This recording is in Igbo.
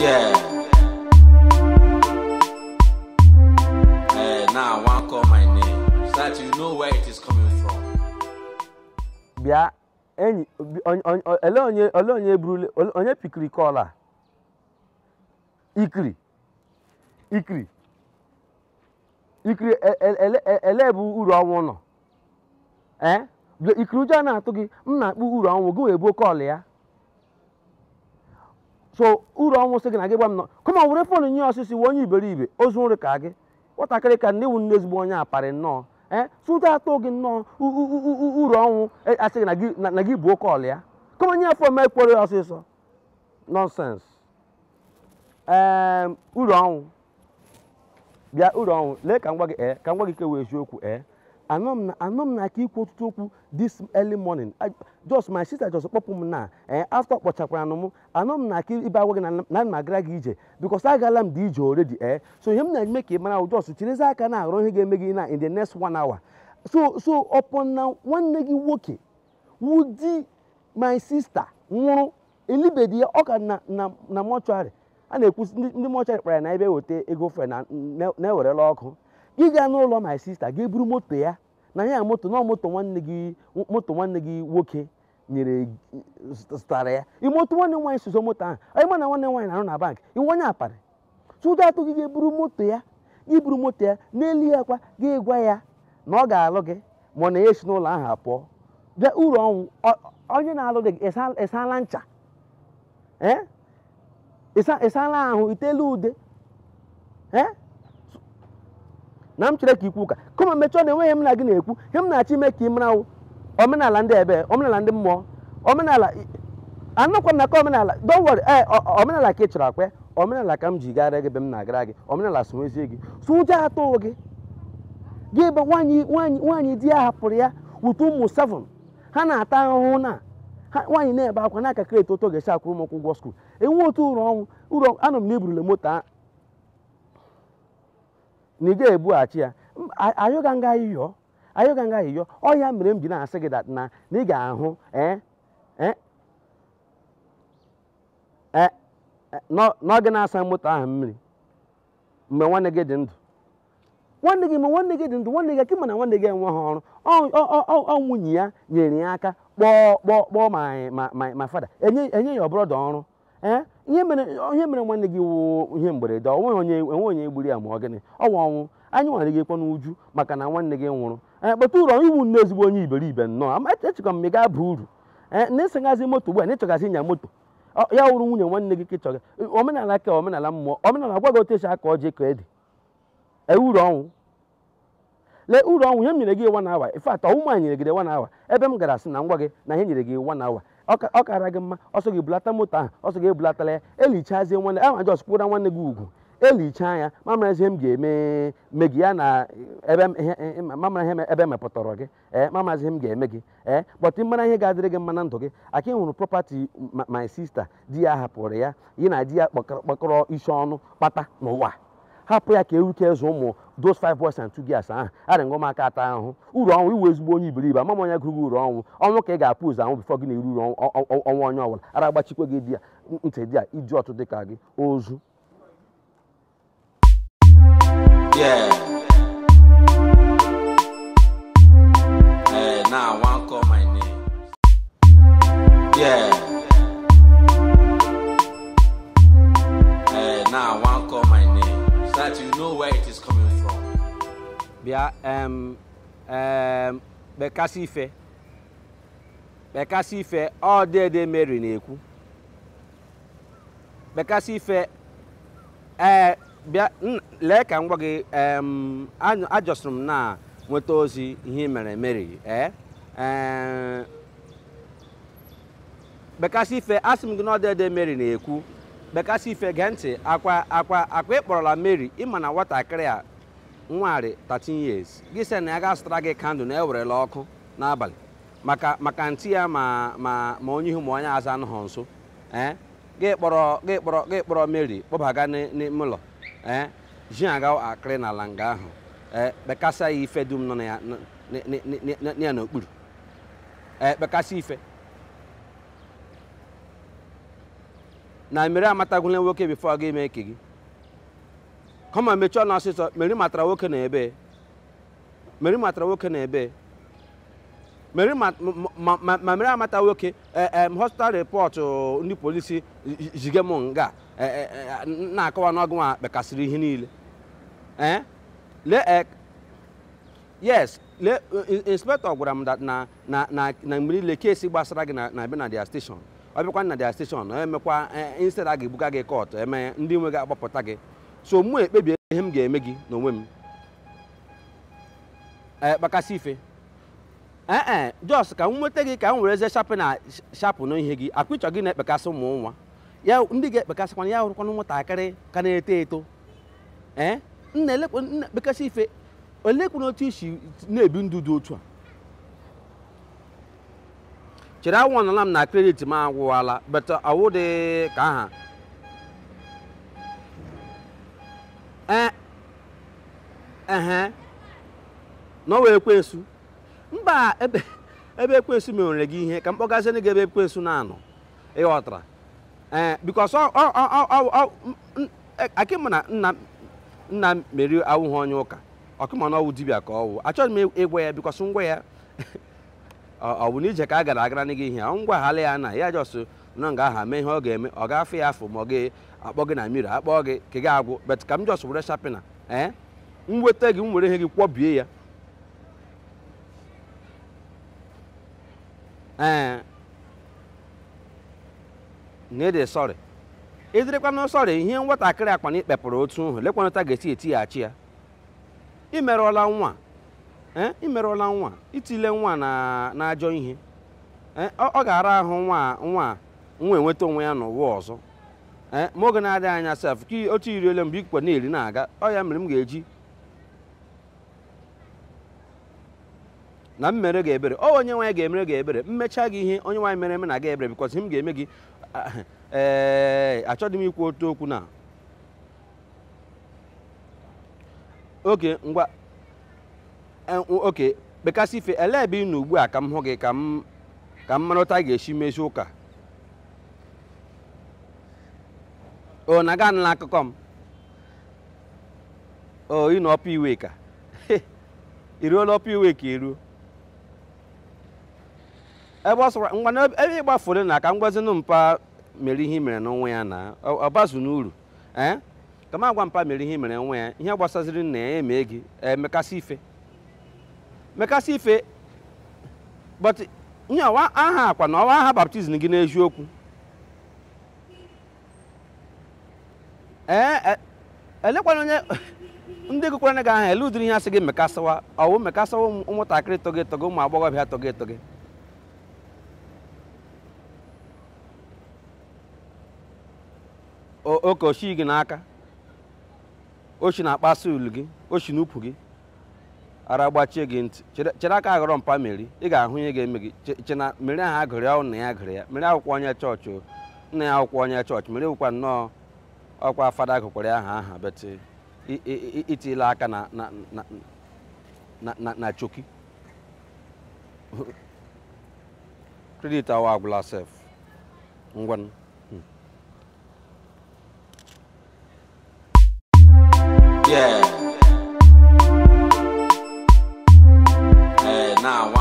Yeah. Now I want to call my name so that you know where it is coming from. Bia, any onye brule, onye pikiri kola. Ikri elebu uru ọnwụ nọ. Ikri uja na-atụ gị m na-akpụ uru ọnwụ gị ebo call ya. So uru ọnwụ sị gị na gị gwa m nọ. Come on, were phone nye osisi onye iberibe ozu nri ka gị. Nwatakịrị ka nne wu nne ezigbo onye aparị nnọọ. Sụta atụ gị nnọọ uru ọnwụ asị gị na gị bụ call ya. Come on, nye afọ mee kpọrọ ya ọsịsọ. Nonsense. Uru ọnwụ bịa uru ọnwụ lee ka ngwa gị ka wee eziokwu anọ m na aka ikwu ọtụtụ okwu this early morning. Just my sister just kpọpụ m na after kpọchakwara m anọ m na aka ibe agwa gị na m agara gị ije because agala m dị ije already so ihe m na-eme ka ị mara just chirizi aka na-arụ ihe ga-eme gị na in the next 1 hour so ọpọ na nwanne gị nwoke wudi my sister nwụrụ elibedi ya ọka na mọchụarị a na-ekwu ndị mọchụarị kpara na ebe weta ego fe na-ewerela ọkụ gị gaa n'ụlọ my sister gị buru moto ya na ya moto na moto nwanne gị nwoke nyere zụtara ya imoto nwanne nwaanyị sozo moto ahụ onye ma na nwanne nwaanyị na-arụ na bank iwe onye aparị tụda atụ gị ga-eburu moto ya n'elu ya kwa gị gwa ya na ọ ga-alụ gị ma ọ na-esi n'ụlọ ahụ apụọ bịa uru ọnwụ onye na-alụ gị ịsala ncha ịsala ahụ itelu ude na m chere ka ikwu ụka kama mechọọ na enweghị m na gị na-ekwu ihe m na-achọ ime ka ị mara omenala ndị ebe omenala ndị mmụọ omenala anọkwa m na ka omenala don't worry omenala ka ị chọrọ akwe omenala ka m ji gara gị ebe m na-agara gị omenala sonwezie gị so ụjọ atụ gị ebe nwaanyị di ya hapụrụ ya wute ụmụ 7 ha na-ata ahụhụ na nwaanyị na-ebe akwa n'aka kreti otu ga-esi akwụrụ m ụgwọ skuul enwe otu uru anọ m na eburule moto a na ị ga-ebughachi ya ayọga nga ayịyọ ọ ya mere m ji na-asị gị na ị ga-ahụ n'oge na-asa moto ahụ mmiri mgbe nwanne gị dị ndụ nwanne gị akị mana nwanne gị enwe ha ọrụ nwunye ya nyere ya aka kpọọ ma fada enye ya ọbụrọda ọrụ ihe mere nwanne gị wụ ihe mberede enwe onye gburu ya ma ọ gịnị ọwa ọnwụ anyị nwere gị kwa n'uju maka na nwanne gị nwụrụ kpọta ụrọ iwu nne ezigbo onye iberibe nnọọ echekwa m ị ga-aba uru na-eseghazi moto ugbu a na ịchọgazi ịnya moto ya wụrụ nwunye nwanne gị ka ịchọga omenala ka omenala mmụọ omenala gwa gị otu esi aka ọjị ka ede uru ọnwụ lee uru ọnwụ ihe m nyere gị 1 hour in fact ọwụ m nyere gị 1 hour ebe m gara sị na ngwa gị na ihe nyere gị 1 hour ọ kara gị mma ọsọ gị bulata moto ahụ ọsọ gị ebulatala ya elichazie nwanne ahụ ajọ kwụra nwanne gị ugwu elichaa ya mamarazi m ga-eme gị ya na ebe mepụtara gị mamarazi m ga-eme gị bọtụ mara ihe ga-adịrị gị mma na ndụ gị aka hụrụ property my sister di ya hapụrụ ya yi na di ya kpọkọrọ isi ọnụ kpata n'ụwa hapụ ya ka ewuke eze ụmụ those 5 boys and 2 girls ahụ arị ngọ m aka ata ahụ uru ọnwụ iwe ezigbo onye iberibe amama onye gụrụ uru ọnwụ ka ị ga-apụ ụzọ anwụ bifọ gị na-eru ọnwa onye ọbụla ara agbachikwa gị di ya ntị di ya iji ọtụ dị ka gị ozu. Yeah. Now I want to call my name. Yeah. Now I want to call my name so that you know where it is coming from. Bia Bekasi ife all day Mary na-ekwu. Bekasi ife bịa lee ka m gwa gị ajọsịrị m na nweta ozi ihe mere Mary Bekasi ife asị m gị na ọdịdị Mary na-ekwu Bekasi ife gee ntị akwa ịkpọrọla Mary ịma na nwatakịrị a nwaarị 13 years gị sị na ya ga-asụtara gị kandụl na ewerela ọkụ n'abalị maka ntị ya ma onye ihu ma onye azụ anụghị nso gị kpọrọ Mary kpọbaga n'ime ụlọ ji aga akịrị n'ala nga ahụ bekasa ya ife dum nọ na ya n'okpuru bekasa ife na mere amatagwule nwoke before gị eme eke gị kama mechọọ na ọsịsọ mere matara nwoke na ebe mere matara nwoke na ebe mere ma mere amata nwoke hospital report ndị polisi jige m nga na-akọwa n'ọgụ nwa bekasịrị ihe niile yes inspector gwara m na mgbe niile kesi gbasara gị na be na dia station ọ bịakwa na dia station emekwa instead a ga-ebuga gị court eme ndị nwe ga-agbapụta gị so mụ ekpebie ihe m ga-eme gị n'onwe m kpakasị ife jos ka m nweta gị ka m were eze shapụ na ihe gị akpịchọ gị na-ekpekasị ụmụ nwa ya ndị ga-ekpekasịkwana ya hụrụkwana ụmụntakịrị ka na-eto eto nna ekpekasị ife olekwana otu isi na-ebi ndụ dị otu a chere awụọnala m na kredit m agwụwala but ọwụ dị ka aha na ọ wee ekwensu mba ebe ekwensu mere gị ihe ka m kpọgazie gị ebe ekwensu na-anọ ịghọtara because akịma na nna meri awụghị onye ụka ọkụma na ọwụ dibịa ka ọwụ achọghị m ịgwa ya because ngwa ya ọ bụ n'ije ka a gara agara n'gị ihe ngwa hala ya na ya jọsụ nọ nga aha mee ihe ọ ga-eme ọ ga-afụ ya afọ ma ọ ga-akpọ gị na mmiri akpọ gị ka gị agwụ bet ka m jọsụ were shapina m weta gị m were ihe gị kwọbie ya na-ede sọrị ịdịrịkwana sọrị ihe nwatakịrị akpa na ikpepụrụ otu nhụ lekwanụta ga-esi etighachi ya imerụọla nwa itile nwa na ajọ ihe ọ ga-ara ahụ nwa enweta onwe ya n'ụwa ọzọ ma oge na-adịghị anya sef ka otu iriole mgbe ikwe na-eri na-aga ọ ya mere m ga-eji na m mere gị ebere onye nwaanyị ga-emere gị ebere mmecha gị ihe onye nwaanyị mere eme na gị ebere bikọs m ga-eme gị achọghị m ikwu otu okwu na oge ngwa oke bekasị ife ele ebe ị nọ ugbu a ka m hụ gị ka m marụta ga-esi mezi ụka o na ga anụla akụkọ m o ị nọ ọpụ iwe ka iruola ọpụ iwe ka iruo ebe ọ sọrọ ngwa ebe ị gbafere na ka m gwazinụ mpa mere ihe mere n'onwe ya na ọ bazu n'uru ka m agwa mpa mere ihe mere onwe ya ihe gbasaziri nna ya eme gị mekasị ife but nye aha akwa na ọwa aha baptizim gị n'eziokwu elekwana onye ndị gụkwara gị aha ele ụdịrị ihe asị gị mekasịwa ọwụ mekasịwa ụmụntakịrị togo etogo ụmụ agbọghọbịa togo etogo oke oshi gị n'aka oshi na-akpasị ulu gị oshi n'ukwu gị ara gbachie gị ntị chere aka aghọrọ mpa meri ị ga-ahụ ihe ga-eme gị chena meri ahụ agụrụ ya nna ya agụrụ ya meri akwụkwọ onye chọọchị nna ya akwụkwọ onye chọọchị meri wụkwa nnọọ ọkwa fada gụkwara ya aha bet itila aka na choki kredit awa agwụla sef ngwanụ Yeah. Now,